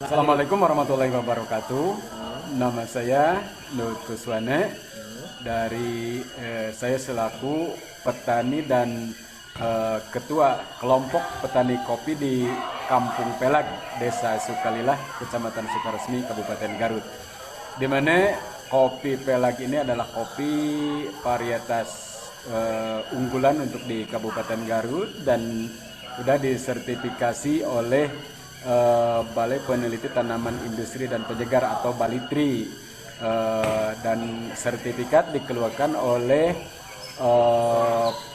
Assalamualaikum warahmatullahi wabarakatuh. Nama saya Nur Kuswane dari saya selaku petani dan ketua kelompok petani kopi di Kampung Pelag, Desa Sukalilah, Kecamatan Sukaresmi, Kabupaten Garut. Di mana kopi Pelag ini adalah kopi varietas unggulan untuk di Kabupaten Garut dan sudah disertifikasi oleh Balai Peneliti Tanaman Industri dan Penyegar atau Balitri, dan sertifikat dikeluarkan oleh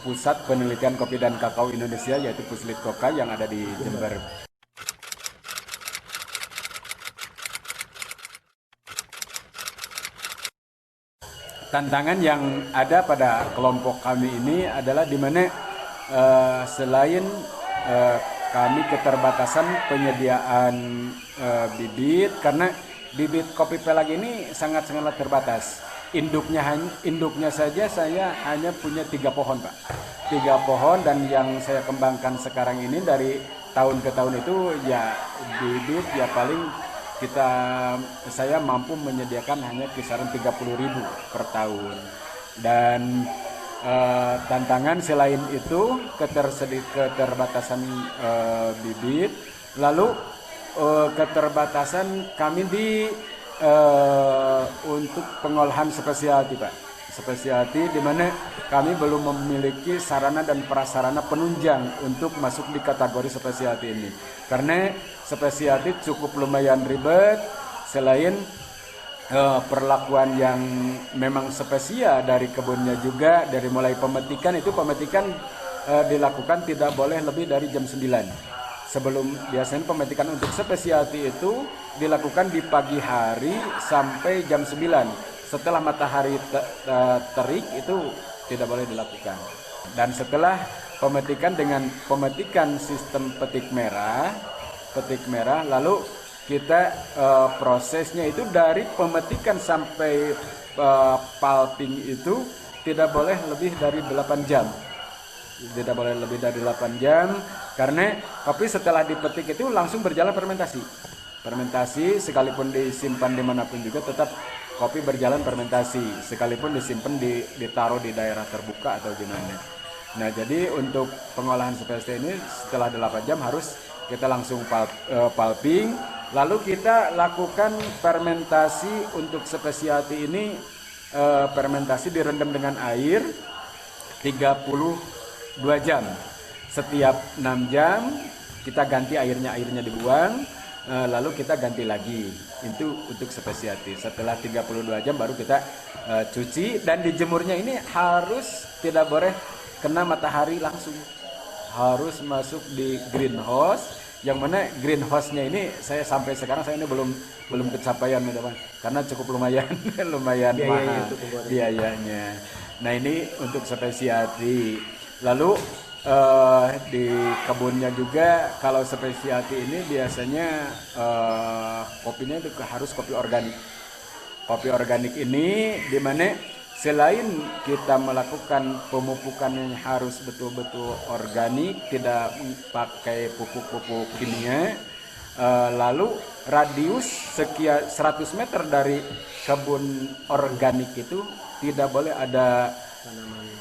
Pusat Penelitian Kopi dan Kakao Indonesia, yaitu Puslitkoka yang ada di Jember. Tantangan yang ada pada kelompok kami ini adalah di mana selain kami keterbatasan penyediaan bibit, karena bibit kopi Pelag ini sangat-sangat terbatas. Induknya saja saya hanya punya 3 pohon, Pak. 3 pohon, dan yang saya kembangkan sekarang ini dari tahun ke tahun itu ya bibit ya paling saya mampu menyediakan hanya kisaran 30.000 per tahun. Dan tantangan selain itu keterbatasan bibit, lalu keterbatasan kami untuk pengolahan spesialty, Pak. Spesialty di mana kami belum memiliki sarana dan prasarana penunjang untuk masuk di kategori spesialty ini. Karena spesialty cukup lumayan ribet, selain perlakuan yang memang spesial dari kebunnya juga. Dari mulai pemetikan dilakukan tidak boleh lebih dari jam 9. Biasanya pemetikan untuk spesialty itu dilakukan di pagi hari sampai jam 9. Setelah matahari terik itu tidak boleh dilakukan. Dan setelah pemetikan dengan pemetikan sistem petik merah, lalu kita prosesnya itu dari pemetikan sampai pulping itu tidak boleh lebih dari 8 jam. Tidak boleh lebih dari 8 jam, karena kopi setelah dipetik itu langsung berjalan fermentasi. Fermentasi sekalipun disimpan dimanapun juga tetap kopi berjalan fermentasi, sekalipun ditaruh di daerah terbuka atau gimana. Nah, jadi untuk pengolahan spesialty ini setelah 8 jam harus kita langsung pulping. Lalu kita lakukan fermentasi untuk spesialty ini, fermentasi direndam dengan air 32 jam. Setiap 6 jam kita ganti airnya dibuang, lalu kita ganti lagi. Itu untuk spesialty. Setelah 32 jam baru kita cuci, dan dijemurnya ini harus tidak boleh kena matahari langsung. Harus masuk di greenhouse, yang mana greenhouse-nya ini saya sampai sekarang ini belum kecapaian, teman-teman, karena cukup lumayan mahal biayanya. Nah, ini untuk spesialty. Lalu di kebunnya juga kalau spesialty ini biasanya kopinya itu harus kopi organik. Kopi organik ini di mana selain kita melakukan pemupukan yang harus betul-betul organik, tidak pakai pupuk-pupuk kimia, lalu radius sekian 100 meter dari kebun organik itu tidak boleh ada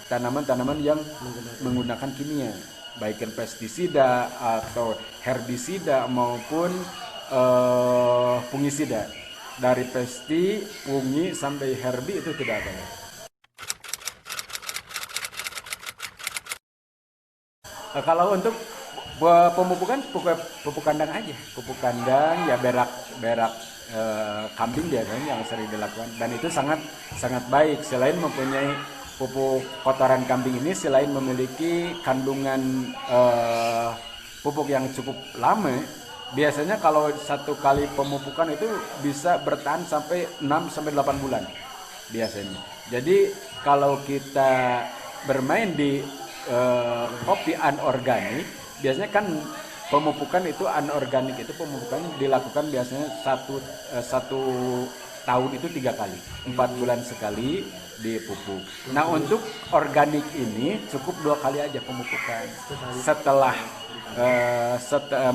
tanaman-tanaman yang menggunakan kimia, baik pestisida atau herbisida maupun fungisida. Dari pesti, fungi sampai herbi itu tidak boleh. Kalau untuk pemupukan, pupuk kandang aja, pupuk kandang ya, berak kambing biasanya yang sering dilakukan, dan itu sangat baik. Selain mempunyai pupuk kotoran kambing ini, selain memiliki kandungan pupuk yang cukup lama, biasanya kalau 1 kali pemupukan itu bisa bertahan sampai 6-8 bulan biasanya. Jadi kalau kita bermain di kopi anorganik, biasanya kan pemupukan itu anorganik itu pemupukan dilakukan biasanya satu tahun itu 3 kali, 4 bulan sekali dipupuk. Nah, untuk organik ini cukup 2 kali aja pemupukan. Setelah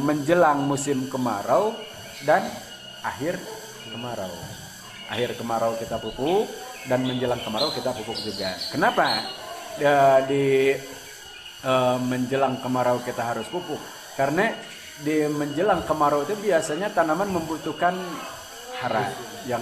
menjelang musim kemarau dan akhir kemarau. Akhir kemarau kita pupuk dan menjelang kemarau kita pupuk juga. Kenapa di menjelang kemarau kita harus pupuk? Karena di menjelang kemarau itu biasanya tanaman membutuhkan hara yang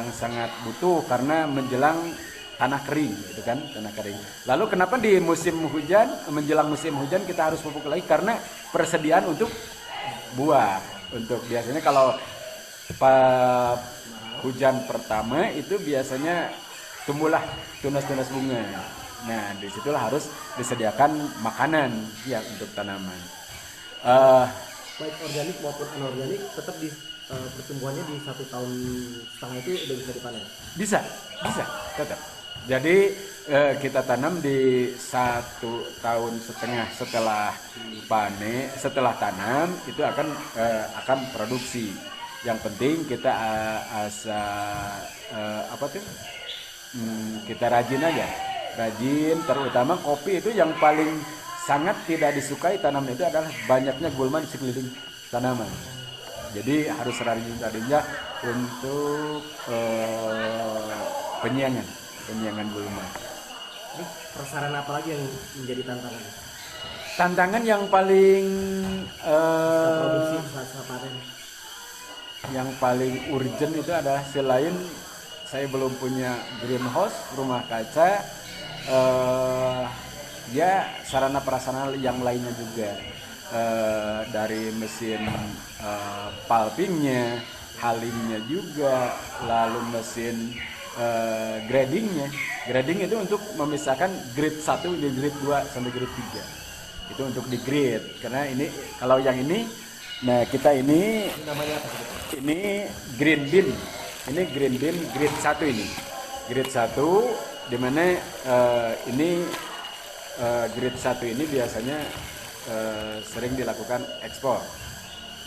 sangat butuh karena menjelang tanah kering, gitu kan, tanah kering. Lalu kenapa di musim hujan, menjelang musim hujan kita harus pupuk lagi? Karena persediaan untuk buah. Untuk biasanya kalau hujan pertama itu biasanya tumbuhlah tunas-tunas bunga. Nah, disitulah harus disediakan makanan ya untuk tanaman. Baik organik maupun anorganik tetap di pertumbuhannya di 1,5 tahun itu udah bisa dipanen. Bisa tetap. Jadi kita tanam di 1,5 tahun setelah panen, setelah tanam itu akan produksi. Yang penting kita kita rajin aja, terutama kopi itu yang paling sangat tidak disukai tanaman itu adalah banyaknya gulma di sekeliling tanaman. Jadi harus rajin-rajinnya untuk penyiangan gulma. Ini prasarana apa lagi yang menjadi tantangan? Tantangan yang paling Produksi selasa panen. yang paling urgent itu adalah selain saya belum punya greenhouse, rumah kaca, ya sarana prasarana yang lainnya juga, dari mesin pulpingnya, halingnya juga, lalu mesin gradingnya. Grading itu untuk memisahkan grade 1 dan grade 2 sampai grade 3. Itu untuk di grade. Karena ini kalau yang ini, nah kita ini Namanya apa? ini green bean. Ini green bean grade 1 ini. Grade 1 di mana ini grade 1 ini biasanya sering dilakukan ekspor.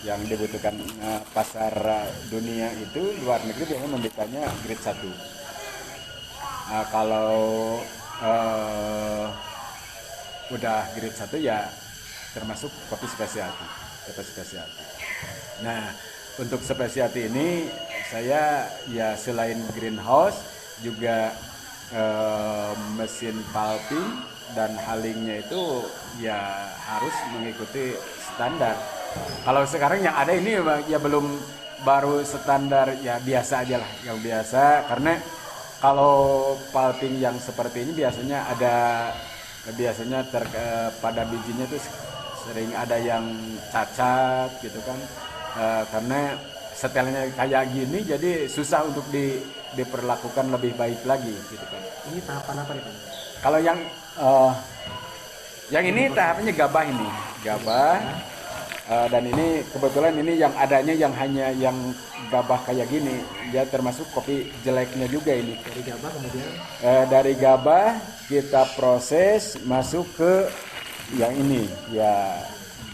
Yang dibutuhkan pasar dunia itu luar negeri biasanya membelinya grade 1. Kalau udah grade 1 ya termasuk kopi spesialty. Nah, untuk spesialty ini saya ya selain greenhouse juga mesin pulping dan halingnya itu ya harus mengikuti standar. Kalau sekarang yang ada ini ya belum, baru standar ya biasa aja lah, yang biasa. Karena kalau pulping yang seperti ini biasanya pada bijinya tuh sering ada yang cacat gitu kan, karena setelnya kayak gini jadi susah untuk diperlakukan lebih baik lagi gitu kan. Ini tahapan apa nih Pak? Kalau yang ini tahapnya gabah ini, dan ini kebetulan ini yang adanya yang hanya yang gabah kayak gini, dia termasuk kopi jeleknya juga ini. Dari gabah kemudian? Dari gabah kita proses masuk ke yang ini ya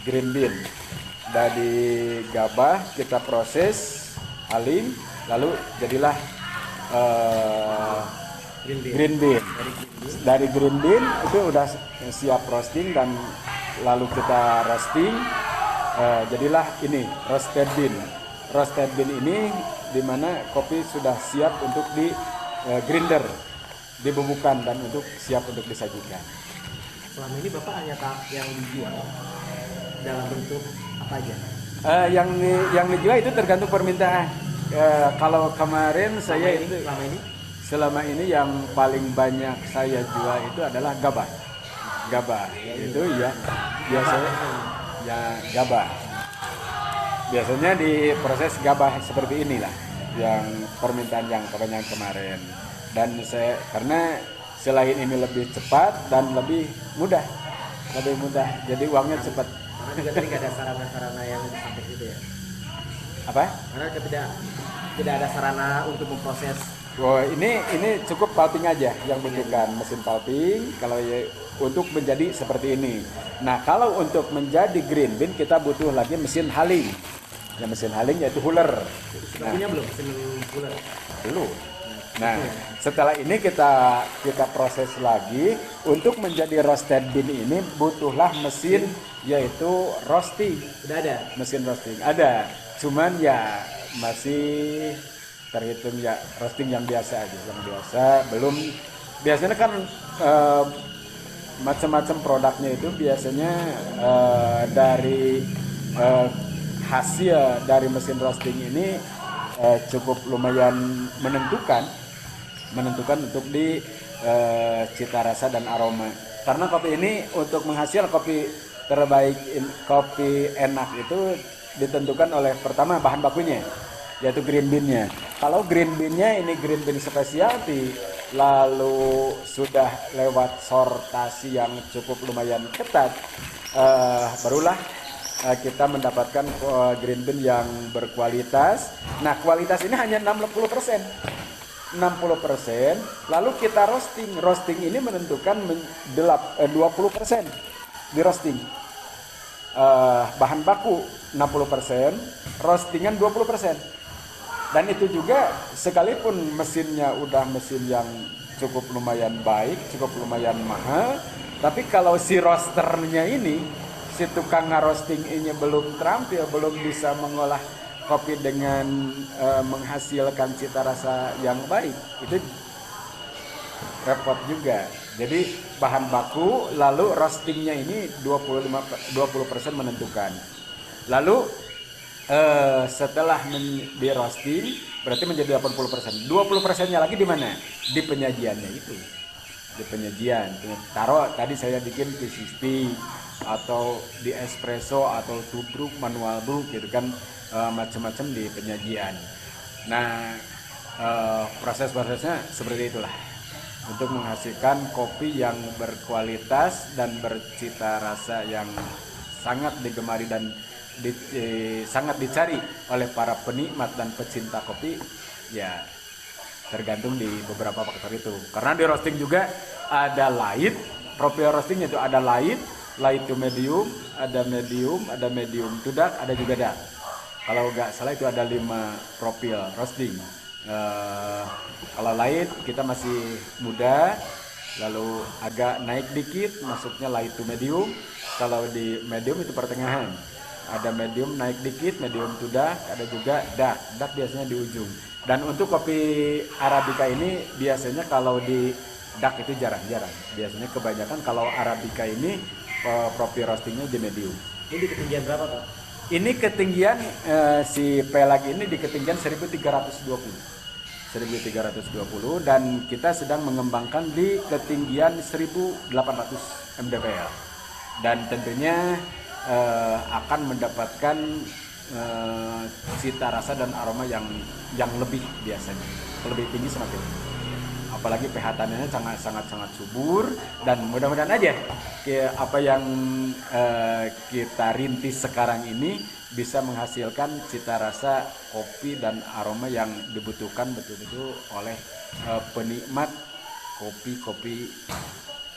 green bean. Dari gabah kita proses haling, lalu jadilah green bean. Dari green bean itu udah siap roasting dan lalu kita roasting, jadilah ini roasted bean. Roasted bean ini dimana kopi sudah siap untuk di grinder, dibubukkan dan untuk siap untuk disajikan. Selama ini Bapak hanya tahap yang dijual dalam bentuk apa aja? Yang dijual itu tergantung permintaan. Kalau kemarin selama ini yang paling banyak saya jual itu adalah gabah. Itu ya biasanya ya gabah. Biasanya diproses gabah seperti inilah yang permintaan yang kemarin. Dan karena selain ini lebih cepat dan lebih mudah, jadi uangnya cepat. Karena juga tadi nggak ada sarana-sarana yang disampaikan itu ya. Apa? Karena tidak ada sarana untuk memproses. Oh, ini cukup pulping aja yang butuhkan, mesin pulping kalau untuk menjadi seperti ini. Nah, kalau untuk menjadi green bean kita butuh lagi mesin haling. Ya, mesin haling yaitu huller. Sudah punya belum mesin huller? Belum. Nah, setelah ini kita proses lagi. Untuk menjadi roasted bean ini butuhlah mesin, yaitu roasting. Udah ada. Mesin roasting ada, cuman ya masih terhitung ya roasting yang biasa aja, yang biasa. Belum, biasanya kan macam-macam produknya itu biasanya dari hasil dari mesin roasting ini cukup lumayan menentukan untuk di cita rasa dan aroma. Karena kopi ini untuk menghasilkan kopi terbaik, kopi enak itu ditentukan oleh pertama bahan bakunya, yaitu green bean-nya. Kalau green bean-nya ini green bean specialty, lalu sudah lewat sortasi yang cukup lumayan ketat, barulah kita mendapatkan green bean yang berkualitas. Nah, kualitas ini hanya 60%. 60%, lalu kita roasting. Roasting ini menentukan 20% di roasting. Bahan baku 60%, roastingan 20%. Dan itu juga sekalipun mesinnya udah mesin yang cukup lumayan baik, cukup lumayan mahal, tapi kalau si roasternya ini, si tukang roasting ini belum terampil, belum bisa mengolah kopi dengan menghasilkan cita rasa yang baik, itu repot juga. Jadi bahan baku lalu roastingnya ini 20% menentukan. Lalu setelah di roasting berarti menjadi 80%. 20%-nya lagi di mana? Di penyajiannya itu. Di penyajian. Taruh tadi saya bikin P60 atau di espresso atau tubruk, manual brew gitu kan, macam-macam di penyajian. Nah, proses-prosesnya seperti itulah untuk menghasilkan kopi yang berkualitas dan bercita rasa yang sangat digemari dan sangat dicari oleh para penikmat dan pecinta kopi. Ya, tergantung di beberapa faktor itu. Karena di roasting juga ada light, profil roastingnya itu ada light to medium, ada medium to dark, ada juga dark. Kalau nggak salah itu ada 5 profil roasting. Kalau light kita masih muda, lalu agak naik dikit, masuknya light to medium. Kalau di medium itu pertengahan. Ada medium naik dikit, medium to dark, ada juga dark. Dark biasanya di ujung. Dan untuk kopi Arabica ini biasanya kalau di dark itu jarang-jarang. Biasanya kebanyakan kalau Arabica ini profil roastingnya di medium. Ini di ketinggian berapa, Pak? Ini ketinggian si pelag ini di ketinggian 1320 dan kita sedang mengembangkan di ketinggian 1800 mdpl. Dan tentunya akan mendapatkan cita rasa dan aroma yang lebih biasanya. Lebih tinggi semakin. Apalagi pH tanahnya sangat subur, dan mudah-mudahan aja apa yang kita rintis sekarang ini bisa menghasilkan cita rasa kopi dan aroma yang dibutuhkan betul-betul oleh penikmat kopi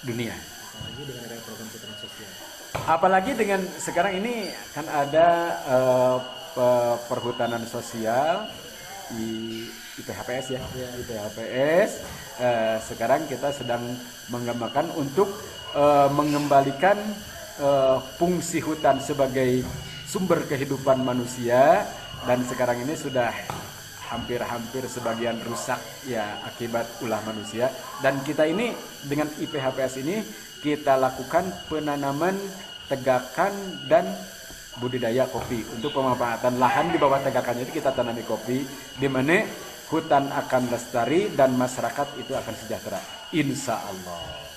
dunia. Apalagi dengan sekarang ini kan ada perhutanan sosial IPHPS ya, IPHPS. Sekarang kita sedang mengembangkan untuk mengembalikan fungsi hutan sebagai sumber kehidupan manusia, dan sekarang ini sudah hampir sebagian rusak ya akibat ulah manusia. Dan kita ini dengan IPHPS ini kita lakukan penanaman, tegakan dan budidaya kopi. Untuk pemanfaatan lahan di bawah tegakannya itu kita tanami kopi, di mana hutan akan lestari dan masyarakat itu akan sejahtera, insya Allah.